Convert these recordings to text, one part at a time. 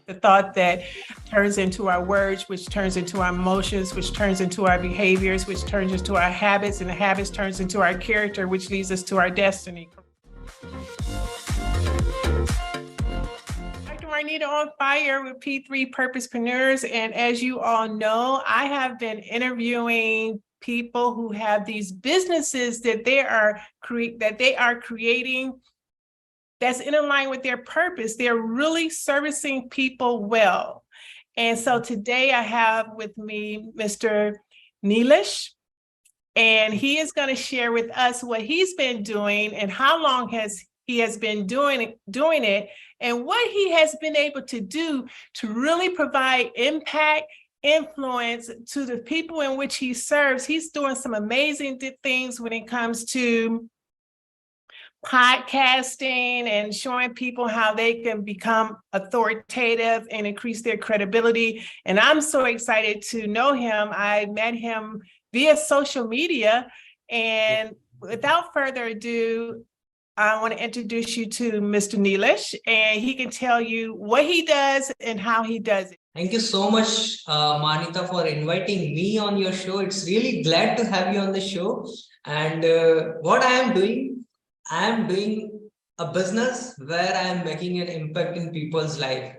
the thought that turns into our words, which turns into our emotions, which turns into our behaviors, which turns into our habits, and the habits turns into our character, which leads us to our destiny. Dr. Marnita on fire with P3 Purposepreneurs. And as you all know, I have been interviewing people who have these businesses that they are creating that's in line with their purpose. They're really servicing people well. And so today I have with me Mr. Nilesh, and he is going to share with us what he's been doing and how long he has been doing it, and what he has been able to do to really provide impact, influence to the people in which he serves. He's doing some amazing things when it comes to podcasting and showing people how they can become authoritative and increase their credibility. And I'm so excited to know him. I met him via social media. And without further ado, I want to introduce you to Mr. Nilesh, and he can tell you what he does and how he does it. Thank you so much, Manita, for inviting me on your show. It's really glad to have you on the show. And what I am doing a business where I am making an impact in people's life.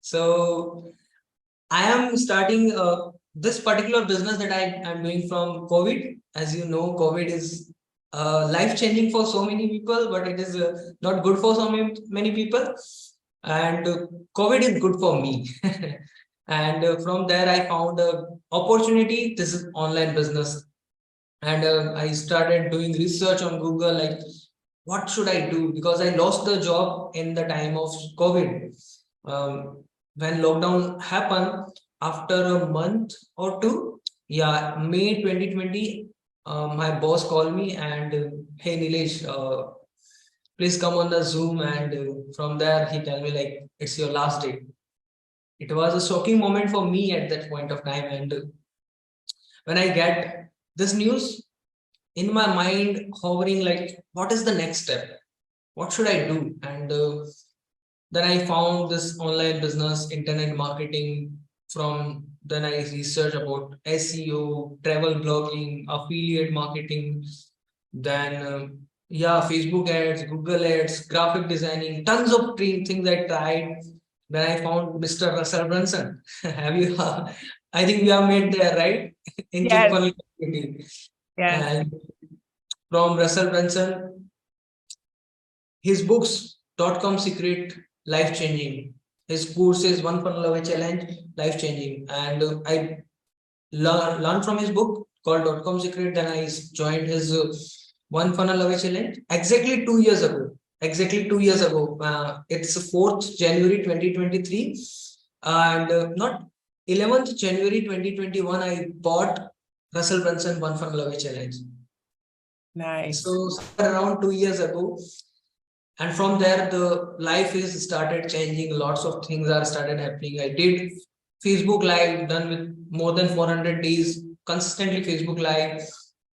So I am starting this particular business that I am doing from COVID. As you know, COVID is life-changing for so many people, but it is not good for so many people. And COVID is good for me. And from there, I found an opportunity. This is online business. And I started doing research on Google, like, what should I do? Because I lost the job in the time of COVID. When lockdown happened, after a month or two, May 2020, my boss called me and, hey, Nilesh, please come on the Zoom. And from there, he told me, like, it's your last day. It was a shocking moment for me at that point of time. And when I get this news, in my mind hovering, like, what is the next step? What should I do? And then I found this online business, internet marketing. From then I researched about SEO, travel blogging, affiliate marketing, then Facebook ads, Google ads, graphic designing, tons of things I tried. Then I found Mr. Russell Brunson. Have you? I think we have met there, right? In Yes. Chick community. Yes. And from Russell Brunson, his books, .com Secret, life-changing. His courses, One Funnel Away Challenge, life-changing. And I learned from his book called .com Secret. Then I joined his One Funnel Away Challenge exactly 2 years ago. Exactly 2 years ago. It's 4th January 2023. And not 11th January 2021, I bought Russell Brunson One Funnel Away Challenge. Nice. So around 2 years ago. And from there, the life is started changing. Lots of things are started happening. I did Facebook Live, done with more than 400 days, consistently Facebook Live.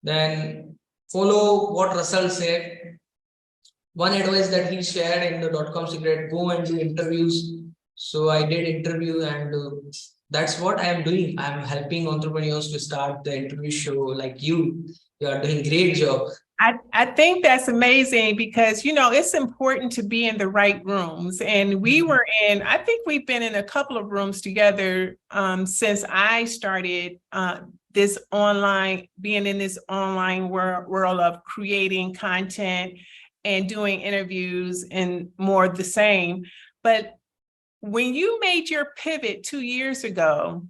Then follow what Russell said. One advice that he shared in the .com Secret, go and do interviews. So I did interview, and that's what I am doing. I'm helping entrepreneurs to start the interview show like you. You are doing a great job. I think that's amazing because, you know, it's important to be in the right rooms. And I think we've been in a couple of rooms together since I started being in this online world of creating content and doing interviews and more of the same. But when you made your pivot 2 years ago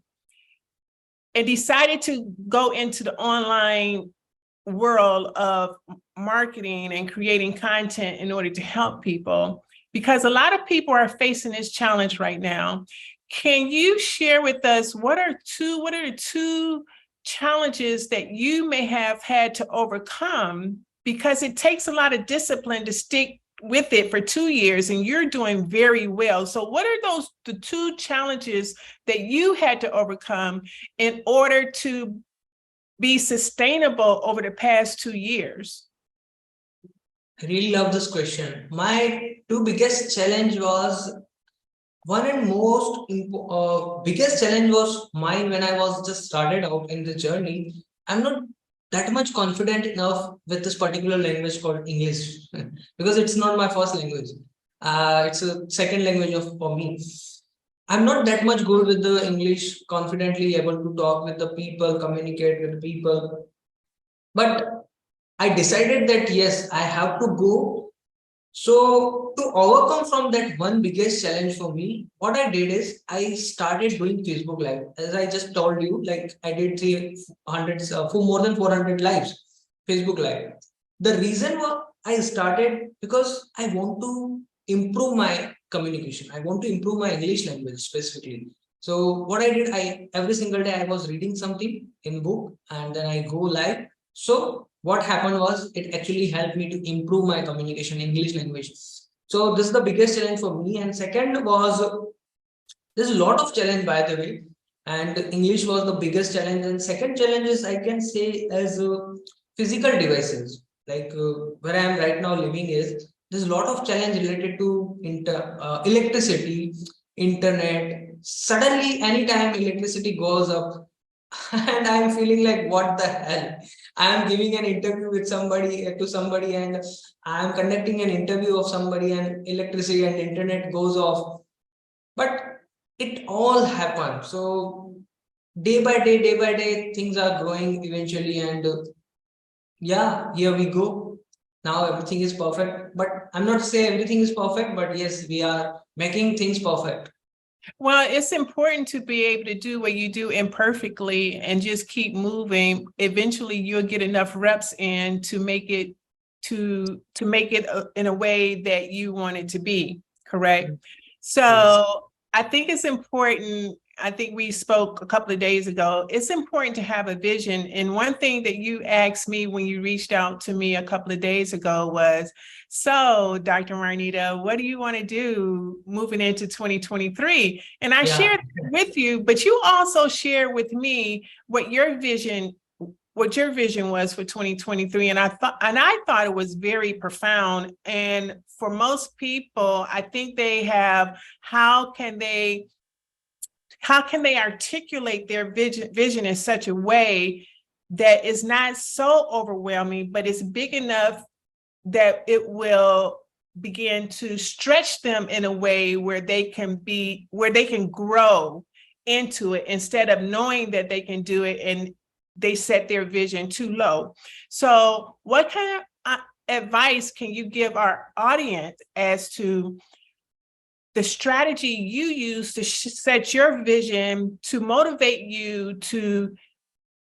and decided to go into the online world of marketing and creating content in order to help people, because a lot of people are facing this challenge right now. Can you share with us what are the two challenges that you may have had to overcome? Because it takes a lot of discipline to stick with it for 2 years, and you're doing very well. So what are the two challenges that you had to overcome in order to be sustainable over the past 2 years? I really love this question. My two biggest challenge was one and most biggest challenge was mine when I was just started out in the journey. I'm not that much confident enough with this particular language called English because it's not my first language. It's a second language for me. I'm not that much good with the English, confidently able to talk with the people, communicate with the people. But I decided that yes, I have to go. So to overcome from that one biggest challenge for me, what I did is I started doing Facebook Live. As I just told you, like I did 300, for more than 400 lives, Facebook Live. The reason why I started because I want to improve my communication. I want to improve my English language specifically. So what I did, I every single day I was reading something in book and then I go live. So what happened was it actually helped me to improve my communication English language. So this is the biggest challenge for me. And second was there's a lot of challenge by the way, and English was the biggest challenge. And second challenge is I can say as physical devices like where I am right now living is there's a lot of challenge related to electricity, internet. Suddenly, anytime electricity goes up, and I'm feeling like what the hell. I am giving an interview with somebody to somebody, and I am conducting an interview of somebody, and electricity and internet goes off. But it all happens. So day by day, things are growing eventually, and yeah, here we go. Now everything is perfect. But I'm not saying everything is perfect, but yes, we are making things perfect. Well, it's important to be able to do what you do imperfectly and just keep moving. Eventually, you'll get enough reps in to make it in a way that you want it to be, correct? So I think it's important. I think we spoke a couple of days ago. It's important to have a vision. And one thing that you asked me when you reached out to me a couple of days ago was, so, Dr. Marnita, what do you want to do moving into 2023? And I shared with you, but you also shared with me what your vision was for 2023. And I thought it was very profound. And for most people, I think they have, how can they articulate their vision in such a way that is not so overwhelming, but it's big enough that it will begin to stretch them in a way where they can grow into it instead of knowing that they can do it and they set their vision too low. So what kind of advice can you give our audience as to the strategy you use to set your vision to motivate you to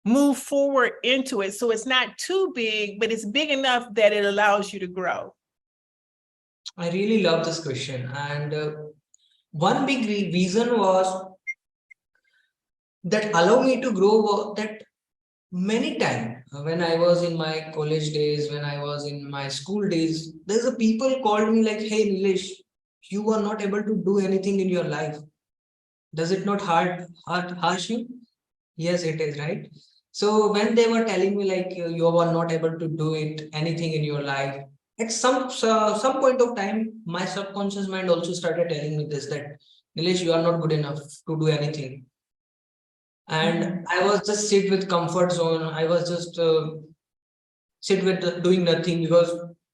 move forward into it so it's not too big, but it's big enough that it allows you to grow? I really love this question. And one big reason was that allow me to grow that many times when I was in my college days, when I was in my school days, there's a people called me like, hey, Nilesh, you are not able to do anything in your life. Does it not harsh you? Yes, it is, right? So when they were telling me like you are not able to do it anything in your life, at some point of time, my subconscious mind also started telling me this that Nilesh, you are not good enough to do anything. And I was just sit with comfort zone. I was just sit with doing nothing because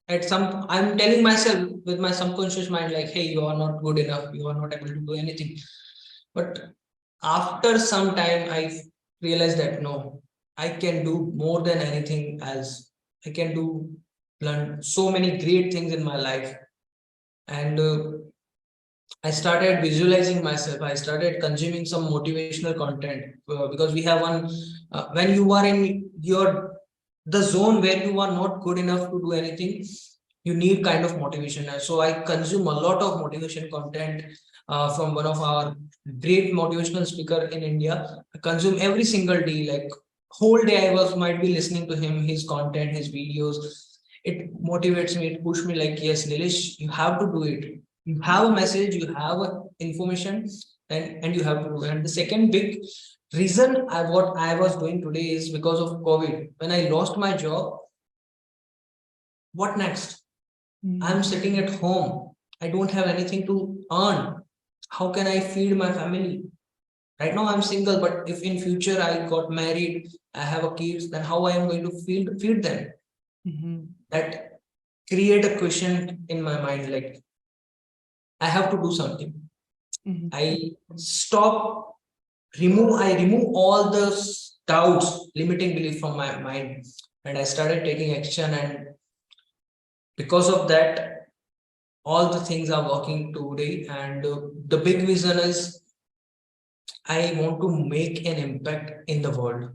I'm telling myself with my subconscious mind like, hey, you are not good enough. You are not able to do anything. But after some time, I realized that no, I can do more than anything else. I can learn so many great things in my life. And I started visualizing myself. I started consuming some motivational content because we have one, when you are in the zone where you are not good enough to do anything, you need kind of motivation. So I consume a lot of motivation content from one of our great motivational speaker in India. I consume every single day, like whole day might be listening to him, his content, his videos. It motivates me, it pushes me like, yes, Nilesh, you have to do it. You have a message, you have information, and you have to do it. And the second big reason what I was doing today is because of COVID. When I lost my job, what next? I'm sitting at home. I don't have anything to earn. How can I feed my family? Right now I'm single, but if in future I got married, I have a kids, then how I am going to feed them? Mhm. That create a question in my mind, like I have to do something. Mhm. I remove all the doubts, limiting belief from my mind, and I started taking action. And because of that, all the things are working today. And the big vision is I want to make an impact in the world.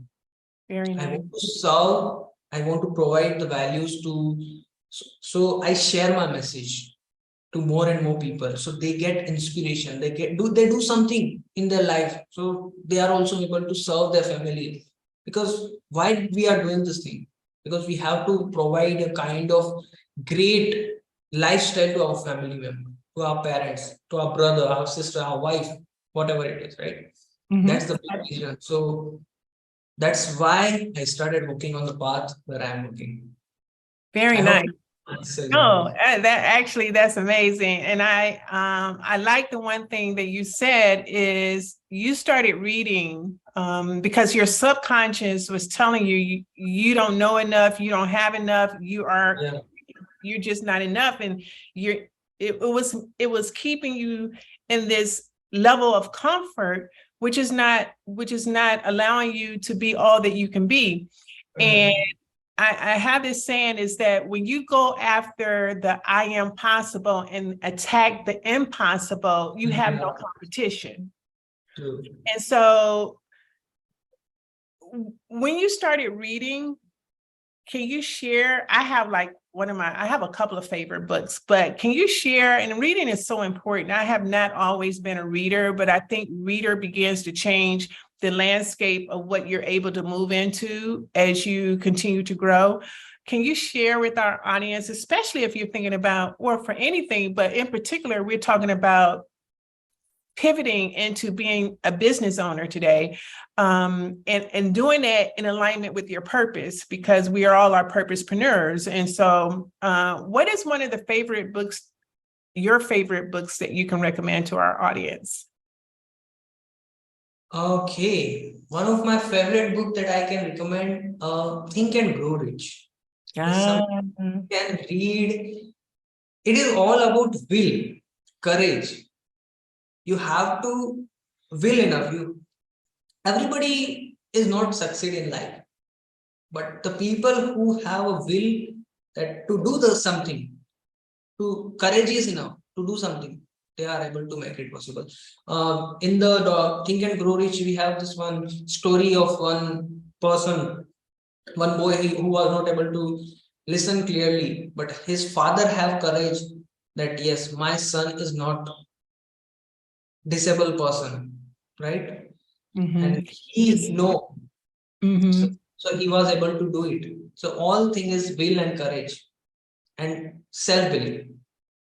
Very I nice. want to serve, I want to provide the values to, so I share my message to more and more people. So they get inspiration, they do something in their life. So they are also able to serve their family. Because why we are doing this thing? Because we have to provide a kind of great lifestyle to our family member, to our parents, to our brother, our sister, our wife, whatever it is, right? That's Mhm. the big vision. So that's why I started working on the path where I'm working. Very I hope nice. that answers your No, question. that's amazing. And I like the one thing that you said is you started reading because your subconscious was telling you, you don't know enough, you don't have enough, Yeah. you're just not enough. And you're it was keeping you in this level of comfort, which is not allowing you to be all that you can be. And Mhm. I have this saying is that when you go after the I am possible and attack the impossible, you have no competition. True. And so when you started reading, can you share? I have like I have a couple of favorite books, but can you share? And reading is so important. I have not always been a reader, but I think reader begins to change the landscape of what you're able to move into as you continue to grow. Can you share with our audience, especially if you're thinking about, or for anything, but in particular, we're talking about pivoting into being a business owner today, and doing that in alignment with your purpose, because we are all our purposepreneurs. And so what is one of the favorite books, your favorite books that you can recommend to our audience? Okay. One of my favorite book that I can recommend, Think and Grow Rich. Is Ah, something you can read. It is all about will, courage. You have to will enough. Everybody is not succeed in life, but the people who have a will that to do the something, to courageous enough to do something, they are able to make it possible. In the Think and Grow Rich, we have this one story of one person, one boy who was not able to listen clearly, but his father have courage that yes, my son is not disabled person, right? And mhm. he know, so, Mhm. so he was able to do it. So all thing is will and courage and self belief.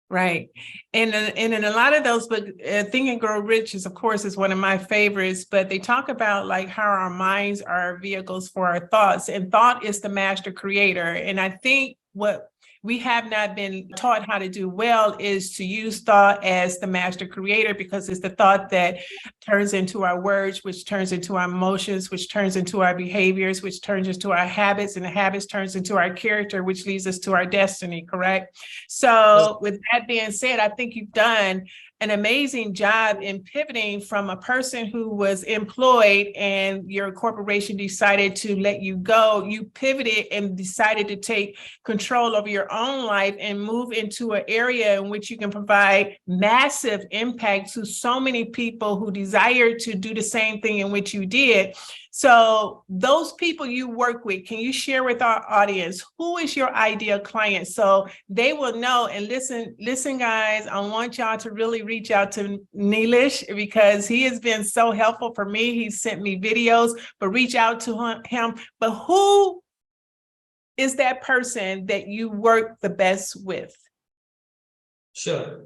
Right. And in a lot of those books, Think and Grow Rich is, of course, is one of my favorites, but they talk about like how our minds are vehicles for our thoughts, and thought is the master creator. And I think what we have not been taught how to do well is to use thought as the master creator, because it's the thought that turns into our words, which turns into our emotions, which turns into our behaviors, which turns into our habits, and the habits turns into our character, which leads us to our destiny, correct? So with that being said, I think you've done an amazing job in pivoting from a person who was employed and your corporation decided to let you go. You pivoted and decided to take control over your own life and move into an area in which you can provide massive impact to so many people who desire to do the same thing in which you did. So those people you work with, can you share with our audience, who is your ideal client? So they will know. And listen, guys, I want y'all to really reach out to Neelish, because he has been so helpful for me. He sent me videos, but reach out to him. But who is that person that you work the best with? Sure.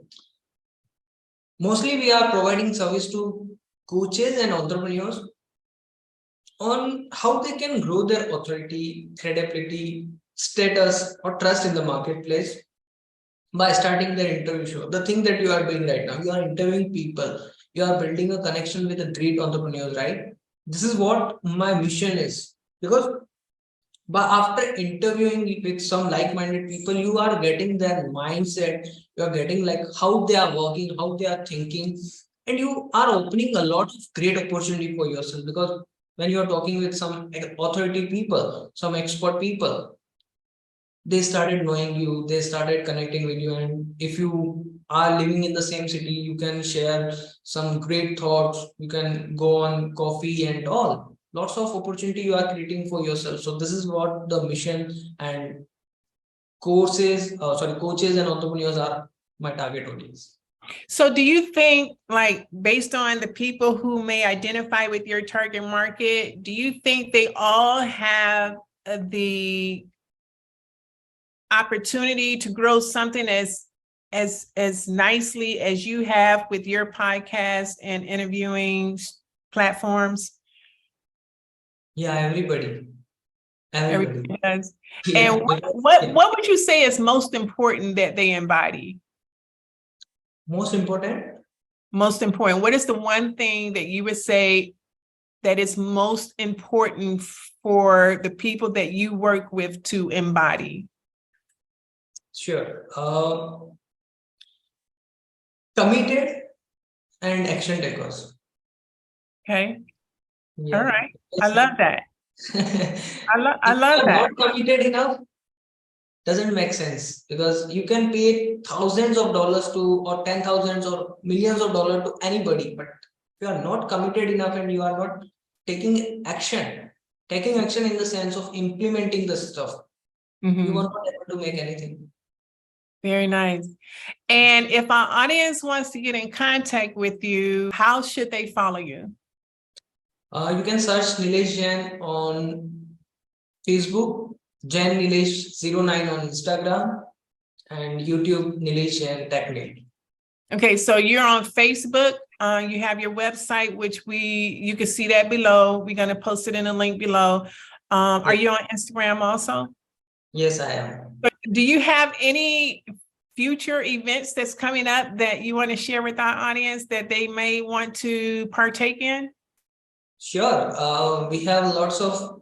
Mostly we are providing service to coaches and entrepreneurs on how they can grow their authority, credibility, status, or trust in the marketplace by starting their interview show. The thing that you are doing right now, you are interviewing people. you are building a connection with a great entrepreneurs, right? This is what my mission is. Because but after interviewing with some like-minded people, you are getting their mindset, you are getting like how they are working, how they are thinking, and you are opening a lot of great opportunity for yourself. Because when you are talking with some authority people, some expert people, they started knowing you, they started connecting with you, and if you are living in the same city, you can share some great thoughts, you can go on coffee and all, lots of opportunity you are creating for yourself. So this is what the mission and coaches and entrepreneurs are my target audience. So do you think, like, based on the people who may identify with your target market, do you think they all have the opportunity to grow something as nicely as you have with your podcast and interviewing platforms? Yeah, everybody. Everybody does. Yeah, And because- what would you say is most important that they embody? most important? Most important. What is the one thing that you would say that is most important for the people that you work with to embody? Sure. Committed and action takers. Okay. Yeah. All right. I love that. I love If you are that. not committed enough, doesn't make sense, because you can pay thousands of dollars to or 10,000s or millions of dollars to anybody, but if you are not committed enough and you are not taking action in the sense of implementing the stuff, you Mhm. are not able to make anything. Very nice. And if our audience wants to get in contact with you, how should they follow you? You can search Nilesh Jain on Facebook, Jain Nilesh09 on Instagram, and YouTube Nilesh Jain TechNet. Okay, so you're on Facebook. You have your website, which you can see that below. We're going to post it in a link below. Are you on Instagram also? Yes, I am. Do you have any future events that's coming up that you want to share with our audience that they may want to partake in? Sure. We have lots of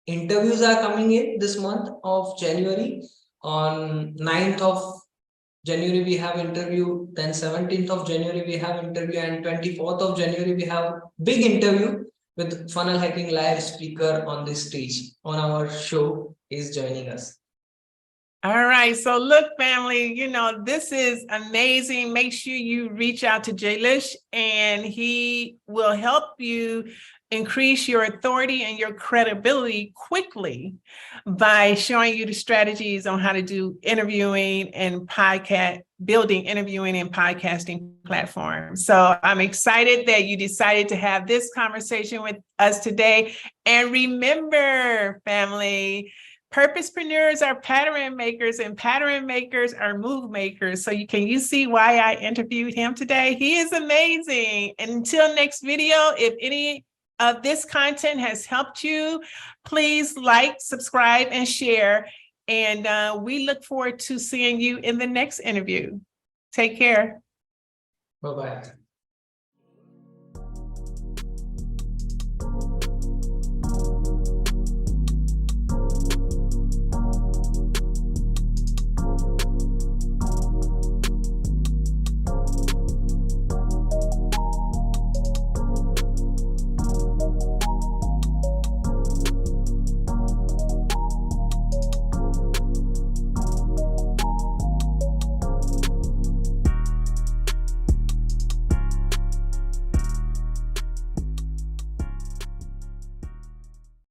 interviews are coming in this month of January. On 9th of January, we have interview. Then 17th of January, we have interview. And 24th of January, we have big interview with Funnel Hacking Live speaker on this stage on our show is joining us. All right. So look, family, this is amazing. Make sure you reach out to Jaylish and he will help you increase your authority and your credibility quickly by showing you the strategies on how to do interviewing and building interviewing and podcasting platforms. So I'm excited that you decided to have this conversation with us today. And remember, family, purposepreneurs are pattern makers and pattern makers are move makers. So can you see why I interviewed him today? He is amazing. And until next video, if any of this content has helped you, please like, subscribe, and share. And we look forward to seeing you in the next interview. Take care. Bye-bye.